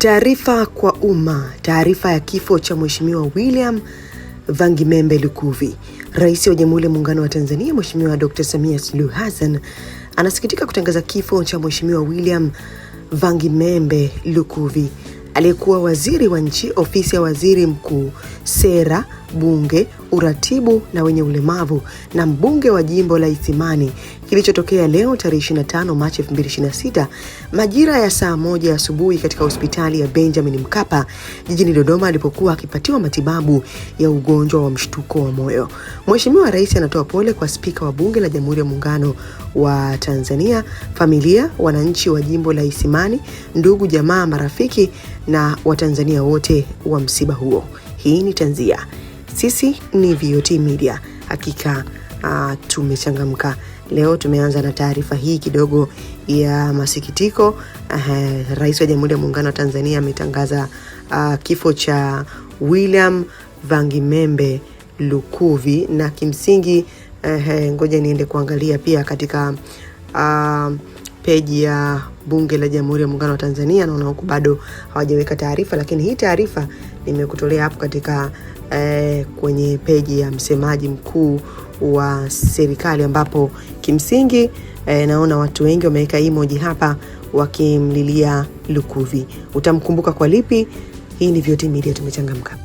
Taarifa kwa umma. Taarifa ya kifo cha Mheshimiwa William Vangimembe Lukuvi. Rais wa Jamhuri ya Muungano wa Tanzania Mheshimiwa Dr. Samia Suluhu Hassan anasikitika kutangaza kifo cha Mheshimiwa William Vangimembe Lukuvi, aliyekuwa waziri wa nchi, ofisi ya waziri mkuu, sera, bunge, uratibu na wenye ulemavu na mbunge wa jimbo la Isimani, kilichotokea leo tarehe 25 Machi 2026 majira ya saa 1 asubuhi katika hospitali ya Benjamin Mkapa jijini Dodoma, alipokuwa akipatiwa matibabu ya ugonjwa wa mshtuko wa moyo. Mheshimiwa Rais anatoa pole kwa Spika wa Bunge la Jamhuri ya Muungano wa Tanzania, familia, wananchi wa jimbo la Isimani, ndugu, jamaa, marafiki na Watanzania wote wa msiba huo. Hii ni tanzia. Sisi ni VOT Media. Hakika tumechangamka. Leo tumeanza na taarifa hii kidogo ya masikitiko. Rais wa Jamhuri ya Muungano wa Tanzania ametangaza kifo cha William Vangimembe Lukuvi, na kimsingi ngoja niende kuangalia pia katika peji ya Bunge la Jamhuri ya Muungano wa Tanzania. Naona huko bado hawajaweka taarifa, lakini hii taarifa nimekutolea hapo katika kwenye peji ya msemaji mkuu wa serikali, ambapo kimsingi naona watu wengi wameweka emoji hapa wakimlilia Lukuvi. Utamkumbuka kwa lipi? Hii ni VOT Media, tumechangamka.